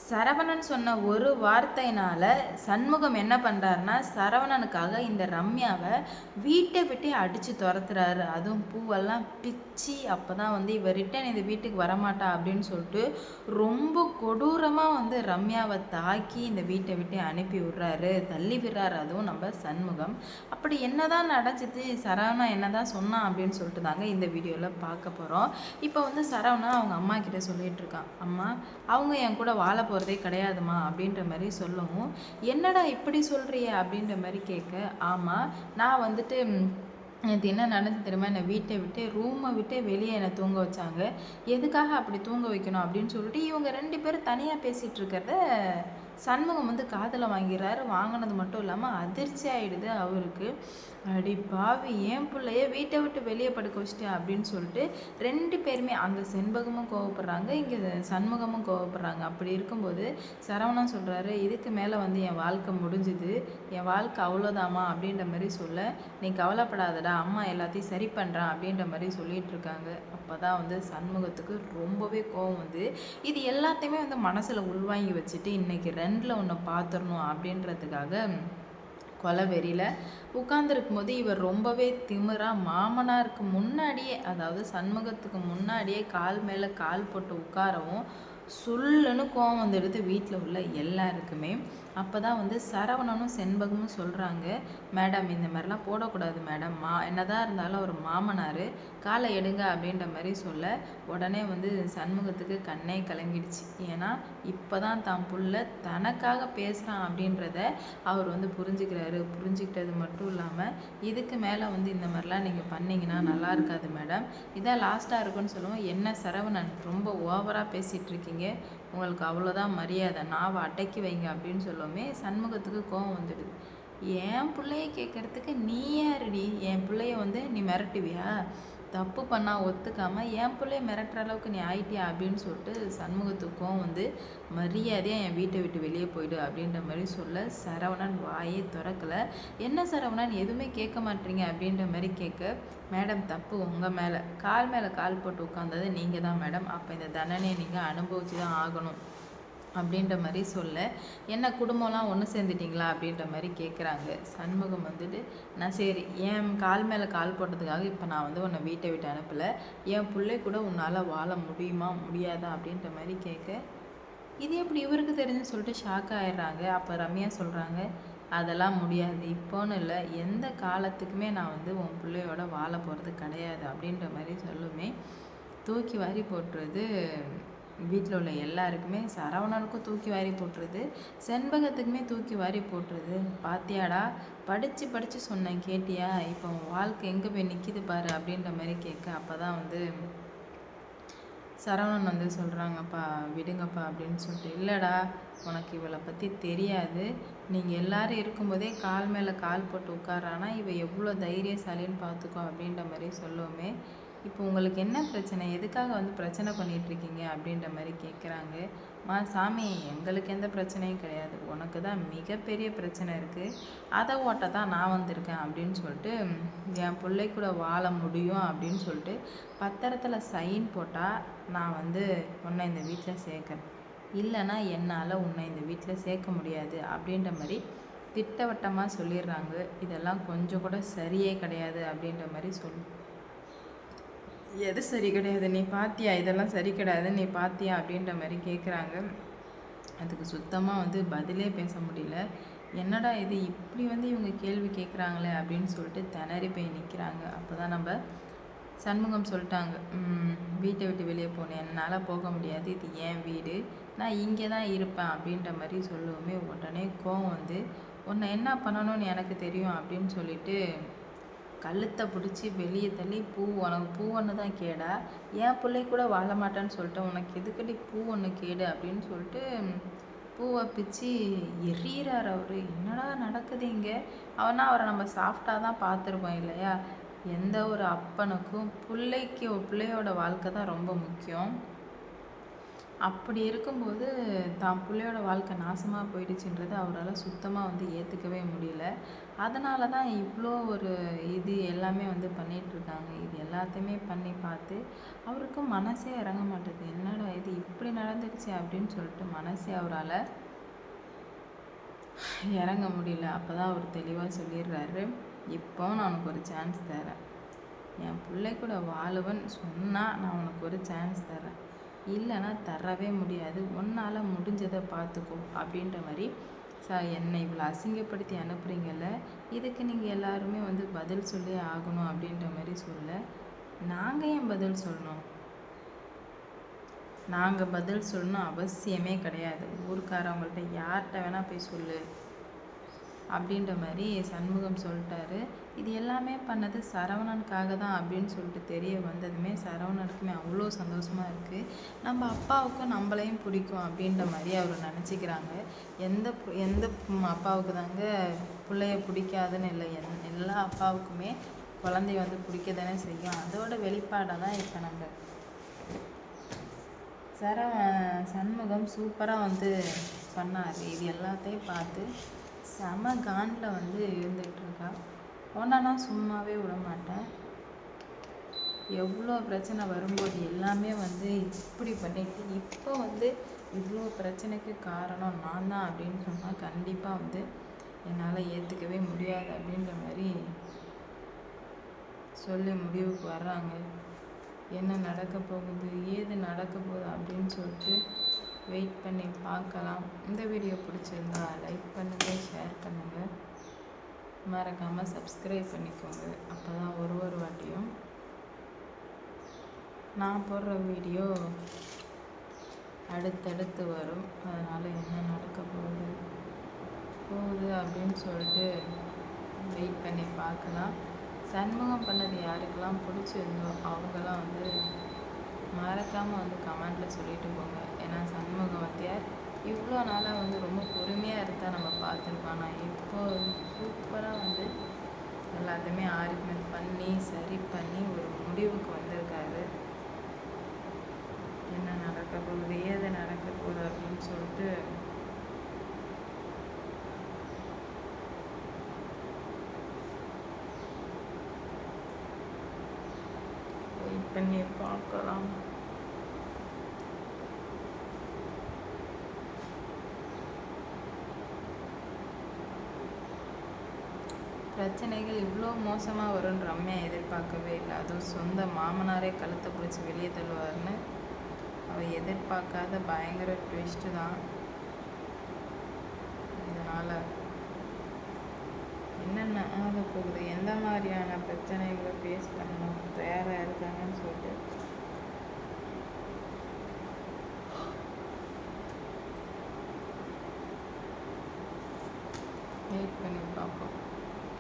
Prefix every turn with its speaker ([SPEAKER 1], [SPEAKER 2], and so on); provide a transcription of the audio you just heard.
[SPEAKER 1] சரவணன் சொன்ன ஒரு வார்த்தையினால சண்முகம் என்ன பண்ணுறாருன்னா, சரவணனுக்காக இந்த ரம்யாவை வீட்டை விட்டே அடித்து துரத்துறாரு. அதுவும் பூவெல்லாம் பிச்சு அப்போ தான் வந்து இவர் ரிட்டன் இந்த வீட்டுக்கு வரமாட்டா அப்படின்னு சொல்லிட்டு ரொம்ப கொடூரமாக வந்து ரம்யாவை தாக்கி இந்த வீட்டை விட்டு அனுப்பி விட்றாரு, தள்ளி விடுறாரு. அதுவும் நம்ம சண்முகம். அப்படி என்னதான் நடந்துச்சு, சரவணா என்னதான் சொன்னான் அப்படின்னு சொல்லிட்டு தாங்க இந்த வீடியோவில் பார்க்க போகிறோம். இப்போ வந்து சரவணா அவங்க அம்மா கிட்ட சொல்லிட்டு இருக்கான், அம்மா அவங்க என் கூட வாழ போகிறதே கிடையாதுமா அப்படின்ற மாதிரி சொல்லவும், என்னடா இப்படி சொல்கிறிய அப்படின்ற மாதிரி கேட்க, ஆமாம் நான் வந்துட்டு நேற்று என்ன நடந்துச்சு தெரியுமா, என்னை வீட்டை விட்டு ரூமை விட்டு வெளியே என்னை தூங்க வச்சாங்க. எதுக்காக அப்படி தூங்க வைக்கணும் அப்படின்னு சொல்லிட்டு இவங்க 2 பேரும் தனியாக பேசிகிட்டு இருக்கிறத சண்முகம் வந்து காதில் வாங்கிறாரு. வாங்கினது மட்டும் இல்லாமல் அதிர்ச்சி ஆகிடுது அவருக்கு. அடி பாவி, ஏன் பிள்ளைய வீட்டை விட்டு வெளியே படுக்க வச்சிட்டியா அப்படின்னு சொல்லிட்டு 2 பேருமே, அங்கே செண்பகமும் கோவப்படுறாங்க, இங்கே சண்முகமும் கோவப்படுறாங்க. அப்படி இருக்கும்போது சரவணன் சொல்கிறாரு, இதுக்கு மேலே வந்து என் வாழ்க்கை முடிஞ்சுது, என் வாழ்க்கை அவ்வளோதாம்மா அப்படின்ற மாதிரி சொல்ல, நீ கவலைப்படாதடா, அம்மா எல்லாத்தையும் சரி பண்ணுறான் அப்படின்ற மாதிரி சொல்லிட்டு இருக்காங்க. அப்போ தான் வந்து சண்முகத்துக்கு ரொம்பவே கோவம் வந்து இது எல்லாத்தையுமே வந்து மனசில் உள்வாங்கி வச்சுட்டு இன்றைக்கி 2ல் ஒன்று பார்த்துடணும் அப்படின்றதுக்காக கொலை வெறியில் உட்கார்ந்துருக்கும் போது இவர் ரொம்பவே திமிராக மாமனாருக்கு முன்னாடியே, அதாவது சண்முகத்துக்கு முன்னாடியே கால் மேலே கால் போட்டு உட்காரவும் சொல்லுன்னு கோவம் வந்துடுது வீட்டில் உள்ள எல்லாருக்குமே. அப்போ தான் வந்து சரவணனும் செண்பகமும் சொல்கிறாங்க, மேடம் இந்த மாதிரிலாம் போடக்கூடாது மேடம், என்னதான் இருந்தாலும் அவர் மாமனார், காலை எடுங்க அப்படின்ற மாதிரி சொல்ல, உடனே வந்து சண்முகத்துக்கு கண்ணே கலங்கிடுச்சு. ஏன்னா இப்போ தான் தான் புள்ள தனக்காக பேசுகிறான் அப்படின்றத அவர் வந்து புரிஞ்சுக்கிறாரு. புரிஞ்சுக்கிட்டது மட்டும் இல்லாமல், இதுக்கு மேலே வந்து இந்த மாதிரிலாம் நீங்கள் பண்ணிங்கன்னா நல்லா இருக்காது மேடம், இதான் லாஸ்ட்டாக இருக்குன்னு சொல்லுவோம். என்ன சரவணன் ரொம்ப ஓவராக பேசிகிட்டு இருக்கீங்க, உங்களுக்கு அவ்வளோதான் மரியாதை, நாவை அடக்கி வைங்க அப்படின்னு சொல்லவுமே சண்முகத்துக்கு கோவம் வந்துடுது. என் பிள்ளைய கேட்குறதுக்கு நீ யாருடி, என் பிள்ளைய வந்து நீ மிரட்டுவியா, தப்பு பண்ணால் ஒத்துக்காமல் என் பிள்ளைய மிரட்டுற அளவுக்கு நீ ஆயிட்டியா அப்படின்னு சொல்லிட்டு சண்முகத்துக்கும் வந்து மரியாதையாக என் வீட்டை விட்டு வெளியே போயிடு அப்படின்ற மாதிரி சொல்ல, சரவணன் வாயே திறக்கலை. என்ன சரவணன் எதுவுமே கேட்க மாட்டீங்க அப்படின்ற மாதிரி கேட்க, மேடம் தப்பு உங்கள் மேலே கால் போட்டு உட்காந்தது நீங்கள் தான் மேடம், அப்போ இந்த தண்டனையை நீங்கள் அனுபவிச்சு தான் ஆகணும் அப்படின்ற மாதிரி சொல்ல, என்ன குடும்பம்லாம் ஒன்று சேர்ந்துட்டிங்களா அப்படின்ற மாதிரி கேட்குறாங்க. சண்முகம் வந்துட்டு, நான் சரி என் கால் மேலே கால் போட்டதுக்காக இப்போ நான் வந்து உன்னை வீட்டை விட்டு அனுப்பலை, என் பிள்ளை கூட உன்னால் வாழ முடியுமா முடியாதா அப்படின்ற மாதிரி கேட்க, இது எப்படி இவருக்கு தெரிஞ்சுன்னு சொல்லிட்டு ஷாக் ஆகிடுறாங்க. அப்போ ரம்யா சொல்கிறாங்க, அதெல்லாம் முடியாது, இப்போன்னு இல்லை எந்த காலத்துக்குமே நான் வந்து உன் பிள்ளையோட வாழ போகிறது கிடையாது அப்படின்ற மாதிரி சொல்லுமே தூக்கி வாரி போட்டுறது வீட்டில் உள்ள எல்லாருக்குமே. சரவணனுக்கும் தூக்கி வாரி போட்டுருது, செண்பகத்துக்குமே தூக்கி வாரி போட்டுருது. பாத்தியாடா, படித்து படித்து சொன்னேன் கேட்டியா, இப்போ வாழ்க்கை எங்கே போய் நிற்கிது பாரு அப்படின்ற மாதிரி கேட்க, அப்போ தான் வந்து சரவணன் வந்து சொல்கிறாங்கப்பா விடுங்கப்பா அப்படின்னு சொல்லிட்டு, இல்லைடா உனக்கு இவளை பற்றி தெரியாது, நீங்கள் எல்லோரும் இருக்கும்போதே கால் மேலே கால் போட்டு உட்காரானா இவ எவ்வளோ தைரியசாலின்னு பார்த்துக்கோ அப்படின்ற மாதிரி சொல்லுவோமே. இப்போ உங்களுக்கு என்ன பிரச்சனை, எதுக்காக வந்து பிரச்சனை பண்ணிகிட்ருக்கீங்க அப்படின்ற மாதிரி கேட்குறாங்க. சாமி எங்களுக்கு எந்த பிரச்சனையும் கிடையாது, உனக்கு தான் மிகப்பெரிய பிரச்சனை இருக்குது, அதை ஓட்ட தான் நான் வந்திருக்கேன் அப்படின்னு சொல்லிட்டு, என் பிள்ளை கூட வாழ முடியும் அப்படின்னு சொல்லிட்டு பத்திரத்தில் சைன் போட்டால் நான் வந்து உன்னை இந்த வீட்டில் சேர்க்குறேன், இல்லைன்னா என்னால் உன்னை இந்த வீட்டில் சேர்க்க முடியாது அப்படின்ற மாதிரி திட்டவட்டமாக சொல்லிடுறாங்க. இதெல்லாம் கொஞ்சம் கூட சரியே கிடையாது அப்படின்ற மாதிரி எது சரி கிடையாது, நீ பார்த்தியா, இதெல்லாம் சரி கிடையாது நீ பார்த்தியா அப்படின்ற மாதிரி கேட்குறாங்க. அதுக்கு சுத்தமாக வந்து பதிலே பேச முடியல. என்னடா இது இப்படி வந்து இவங்க கேள்வி கேட்குறாங்களே அப்படின்னு சொல்லிட்டு திணறி போய் நிற்கிறாங்க. அப்போ தான் நம்ம சண்முகம் சொல்லிட்டாங்க, வீட்டை விட்டு வெளியே போனேன், என்னால் போக முடியாது, இது என் வீடு, நான் இங்கே தான் இருப்பேன் அப்படின்ற மாதிரி சொல்லுவோமே உடனே கோவம் வந்து, உன்னை என்ன பண்ணணும்னு எனக்கு தெரியும் அப்படின்னு சொல்லிட்டு கழுத்தை பிடிச்சி வெளியே தள்ளி, உனக்கு பூ ஒன்று தான் கேடா, என் பிள்ளை கூட வாழ மாட்டேன்னு சொல்லிட்டு உனக்கு எதுக்கடி பூ ஒன்று கேடு அப்படின்னு சொல்லிட்டு பூவை பிச்சு எறிகிறார் அவர். என்னடா நடக்குது இங்கே, அவரை நம்ம சாஃப்டாக தான் பார்த்துருப்போம் இல்லையா. எந்த ஒரு அப்பனுக்கும் பிள்ளையோட வாழ்க்கை தான் ரொம்ப முக்கியம். அப்படி இருக்கும்போது தான் பிள்ளையோட வாழ்க்கை நாசமாக போயிடுச்சுன்றது அவரால் சுத்தமாக வந்து ஏற்றுக்கவே முடியல. அதனால தான் இவ்வளோ ஒரு இது எல்லாமே வந்து பண்ணிகிட்ருக்காங்க. இது எல்லாத்தையுமே பண்ணி பார்த்து அவருக்கு மனசே இறங்க மாட்டேது. என்னடா இது இப்படி நடந்துடுச்சு அப்படின்னு சொல்லிட்டு மனசே அவரால் இறங்க முடியல. அப்போ தான் அவர் தெளிவாக சொல்லிடுறாரு, இப்போ நான் உனக்கு ஒரு சான்ஸ் தரேன். என் பிள்ளை கூட வாழுவன்னு சொன்னால் நான் உனக்கு ஒரு சான்ஸ் தரேன், இல்லைன்னா தரவே முடியாது, உன்னால் முடிஞ்சதை பார்த்துக்கோ அப்படின்ற மாதிரி. என்னை இவ்வளோ அசிங்கப்படுத்தி அனுப்புகிறீங்கல்ல, இதுக்கு நீங்கள் எல்லாருமே வந்து பதில் சொல்லி ஆகணும் அப்படின்ற மாதிரி சொல்ல. நாங்கள் ஏன் பதில் சொல்லணும்? நாங்கள் பதில் சொல்லணும் அவசியமே கிடையாது. ஊருக்காரவங்கள்ட்ட யார்கிட்ட வேணால் போய் சொல்லு அப்படின்ற மாதிரி சண்முகம் சொல்லிட்டாரு. இது எல்லாமே பண்ணது சரவணனுக்காக தான் அப்படின்னு சொல்லிட்டு தெரிய வந்ததுமே சரவணனுக்குமே அவ்வளோ சந்தோஷமாக இருக்குது. நம்ம அப்பாவுக்கும் நம்மளையும் பிடிக்கும் அப்படின்ற மாதிரி அவர் நினச்சிக்கிறாங்க. எந்த அப்பாவுக்கு தாங்க பிள்ளைய பிடிக்காதுன்னு இல்லை, எல்லா அப்பாவுக்குமே குழந்தைய வந்து பிடிக்க தானே செய்யும். அதோட வெளிப்பாடாக தான் இப்போ நம்ம சண்முகம் சூப்பராக வந்து பண்ணார். இது எல்லாத்தையும் பார்த்து செம காண்டில் வந்து இருந்துகிட்ருக்கா. ஒன்றா சும்மாவே விட மாட்டேன். எவ்வளோ பிரச்சனை வரும்போது எல்லாமே வந்து இப்படி பண்ணிட்டு இப்போ வந்து இவ்வளோ பிரச்சனைக்கு காரணம் நான் தான் அப்படின்னு சொன்னால் கண்டிப்பாக வந்து என்னால் ஏற்றுக்கவே முடியாது அப்படின்ற மாதிரி சொல்லி முடிவுக்கு வர்றாங்க. என்ன நடக்க போகுது, ஏது நடக்க போகுது அப்படின்னு சொல்லிட்டு வெயிட் பண்ணி பார்க்கலாம். இந்த வீடியோ பிடிச்சிருந்தா லைக் பண்ணுங்கள், ஷேர் பண்ணுங்கள், மறக்காமல் சப்ஸ்கிரைப் பண்ணிக்கோங்க. அப்போ தான் ஒரு வாட்டியும் நான் போடுற வீடியோ அடுத்தடுத்து வரும். அதனால் என்ன நடக்க போகுது அப்படின்னு சொல்லிட்டு வெயிட் பண்ணி பார்க்கலாம். சண்முகம் பண்ணது யாருக்கெல்லாம் பிடிச்சிருந்தோ அவங்கெல்லாம் வந்து மறக்காமல் வந்து கமெண்டில் சொல்லிட்டு போங்க. ஏன்னா சண்முகம் வாத்தியார் இவ்வளோ நாளாக வந்து ரொம்ப பொறுமையாக இருந்தால் நம்ம பார்த்துருப்போம். ஆனால் இப்போ சூப்பராக வந்து எல்லாத்தையுமே ஆர்குமெண்ட் பண்ணி சரி பண்ணி ஒரு முடிவுக்கு வந்திருக்காரு. என்ன நடக்க போகுது, ஏது நடக்க போகுது அப்படின்னு சொல்லிட்டு வெயிட் பண்ணி பார்க்கலாம். பிரச்சனைகள் இவ்வளோ மோசமாக வரும்னு ரம்யா எதிர்பார்க்கவே இல்லை. அதுவும் சொந்த மாமனாரே கழுத்தை பிடிச்சி வெளியே தள்ளுவார்னு அவள் எதிர்பார்க்காத பயங்கர ட்விஸ்ட்டு தான். இதனால் என்னென்ன ஆக போகுது, எந்த மாதிரியான பிரச்சனைகளை ஃபேஸ் பண்ணணும் தயாராக இருக்காங்கன்னு சொல்லிட்டு வெயிட் பண்ணி பார்ப்போம்.